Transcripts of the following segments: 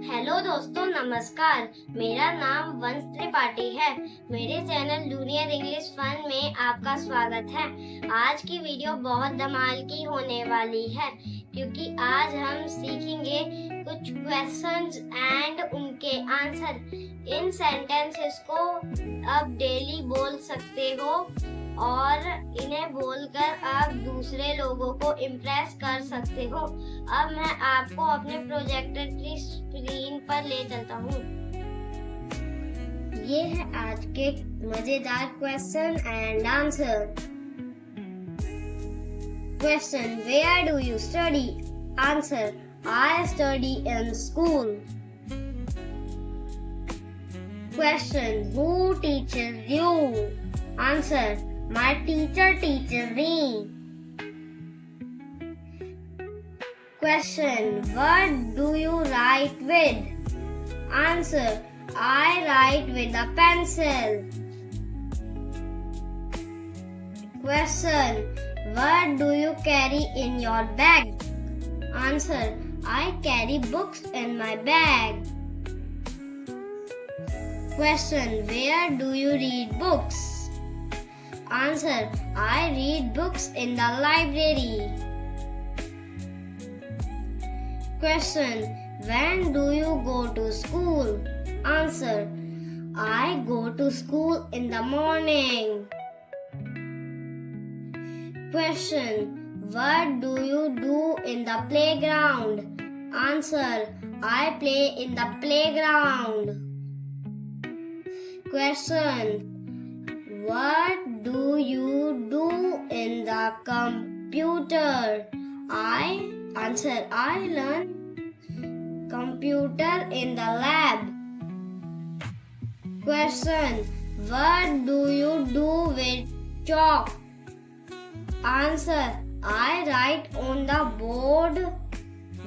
Hello दोस्तों, नमस्कार। मेरा नाम वंश त्रिपाठी है। मेरे चैनल जूनियर इंग्लिश फन में आपका स्वागत है। आज की वीडियो बहुत धमाल की होने वाली है क्योंकि आज हम सीखेंगे कुछ क्वेश्चंस एंड उनके आंसर। इन सेंटेंसेस को आप डेली बोल सकते हो और इन्हें बोलकर आप दूसरे लोगों को इम्प्रेस कर सकते हो। अब मैं आपको अपने प्रोजेक्टर की स्क्रीन पर ले चलता हूँ। ये है आज के मजेदार question and answer. Question, where do you study? Answer, I study in school. Question, who teaches you? Answer, my teacher teaches me. Question, what do you write with? Answer, I write with a pencil. Question, what do you carry in your bag? Answer, I carry books in my bag. Question, where do you read books? Answer, I read books in the library. Question, when do you go to school? Answer, I go to school in the morning. Question, what do you do in the playground? Answer, I play in the playground. Question, what do you do in the computer? Answer, I learn computer in the lab. Question, what do you do with chalk? Answer, I write on the board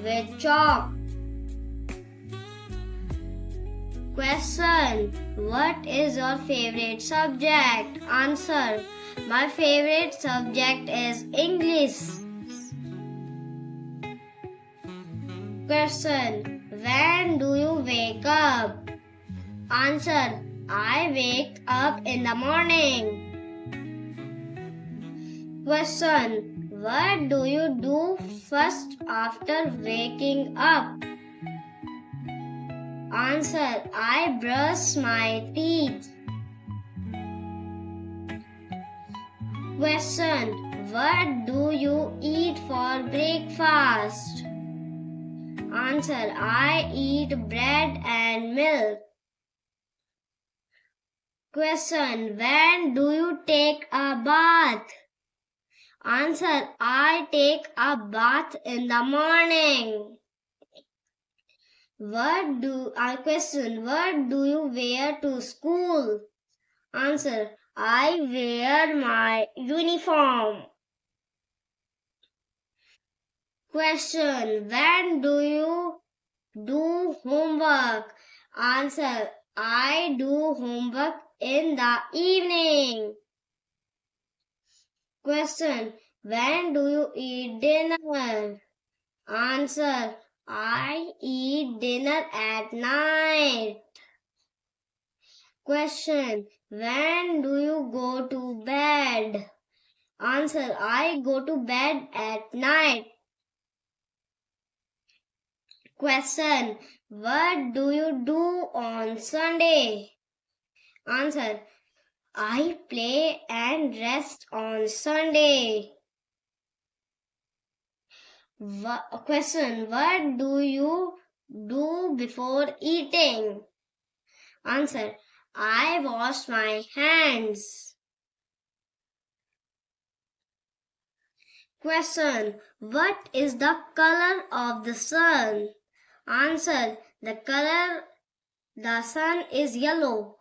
with chalk. Question, what is your favorite subject? Answer, my favorite subject is English. Question, when do you wake up? Answer, I wake up in the morning. Question, what do you do first after waking up? Answer, I brush my teeth. Question, what do you eat for breakfast? Answer, I eat bread and milk. Question, when do you take a bath? Answer, I take a bath in the morning. Question, what do you wear to school? Answer, I wear my uniform. Question, when do you do homework? Answer, I do homework in the evening. Question, when do you eat dinner? Answer, I eat dinner at night. Question, when do you go to bed? Answer, I go to bed at night. Question, what do you do on Sunday? Answer, I play and rest on Sunday. Question, what do you do before eating? Answer, I wash my hands. Question, what is the color of the sun? Answer, the sun is yellow.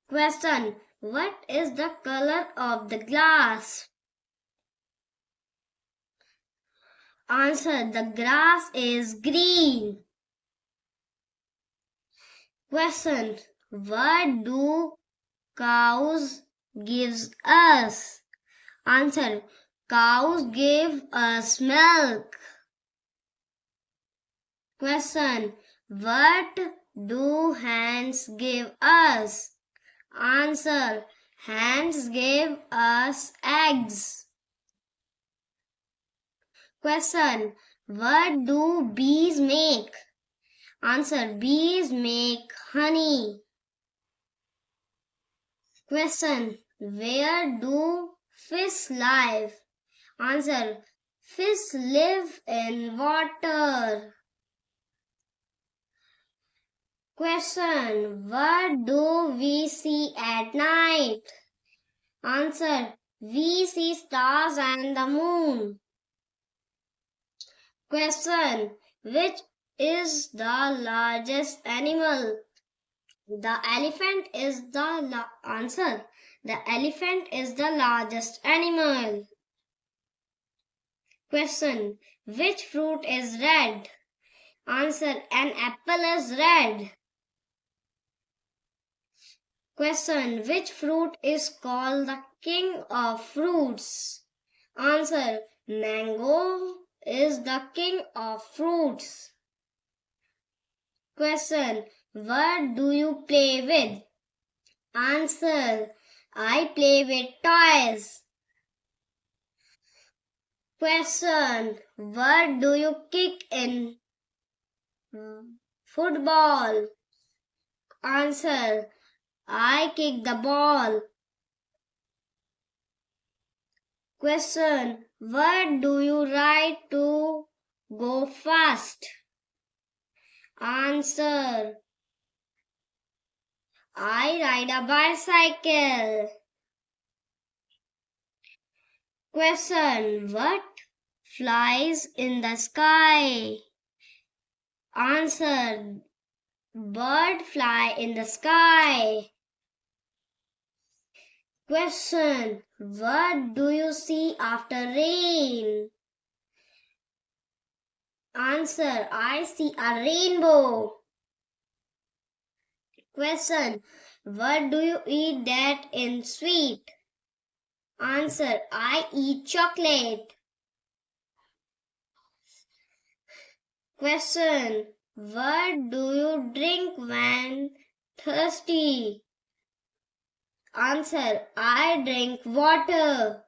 Question, what is the color of the glass? Answer, the grass is green. Question, what do cows gives us? Answer, cows give us milk. Question. What do hands give us? Answer. Hands give us eggs. Question. What do bees make? Answer. Bees make honey. Question. Where do fish live? Answer. Fish live in water. Question. What do we see at night? Answer. We see stars and the moon. Question. Which is the largest animal? The elephant is the answer. The elephant is the largest animal. Question. Which fruit is red? Answer. An apple is red. Question. Which fruit is called the king of fruits? Answer. Mango is the king of fruits. Question. What do you play with? Answer. I play with toys. Question. What do you kick in football? Answer. I kick the ball. Question. What do you ride to go fast? Answer. I ride a bicycle. Question. What flies in the sky? Answer. Bird fly in the sky. Question. What do you see after rain? Answer. I see a rainbow. Question. What do you eat that is sweet? Answer. I eat chocolate. Question. What do you drink when thirsty? Answer. I drink water.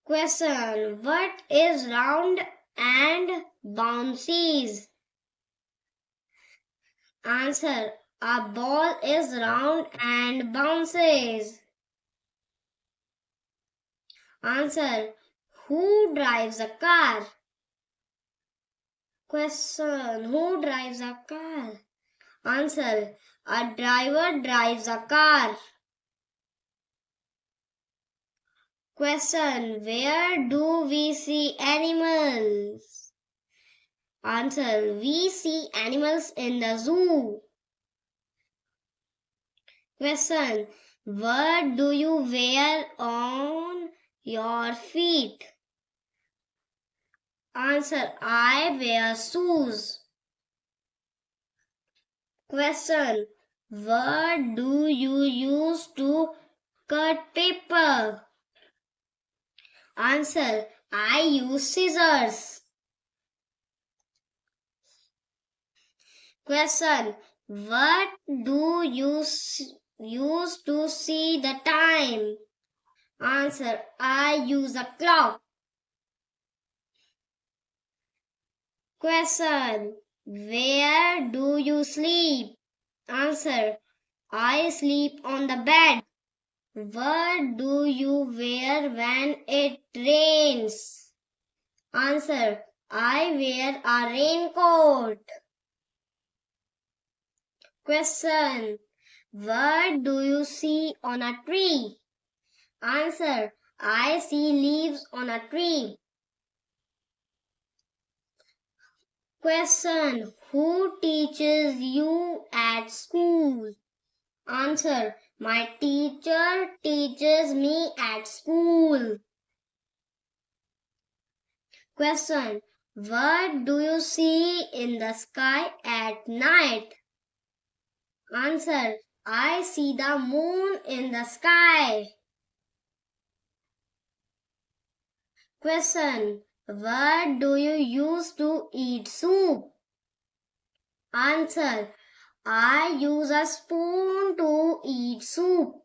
Question. What is round and bounces? Answer. A ball is round and bounces. Answer. Who drives a car? Question. Who drives a car? Answer. A driver drives a car. Question. Where do we see animals? Answer. We see animals in the zoo. Question. What do you wear on your feet? Answer. I wear shoes. Question. What do you use to cut paper? Answer. I use scissors. Question. What do you use to see the time? Answer. I use a clock. Question. Where do you sleep? Answer. I sleep on the bed. What do you wear when it rains? Answer. I wear a raincoat. Question. What do you see on a tree? Answer. I see leaves on a tree. Question. Who teaches you at school? Answer. My teacher teaches me at school. Question. What do you see in the sky at night? Answer. I see the moon in the sky. Question. What do you use to eat soup? Answer. I use a spoon to eat soup.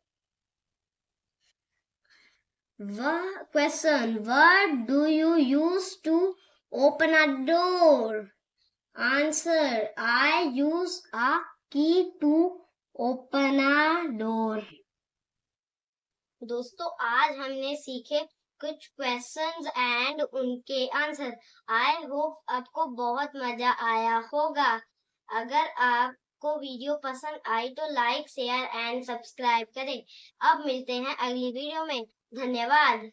Question. What do you use to open a door? Answer. I use a key to open a door. दोस्तों आज हमने सीखे कुछ questions and उनके answer. I hope आपको बहुत मजा आया होगा। अगर आपको वीडियो पसंद आई तो लाइक शेयर एंड सब्सक्राइब करें। अब मिलते हैं अगली वीडियो में। धन्यवाद।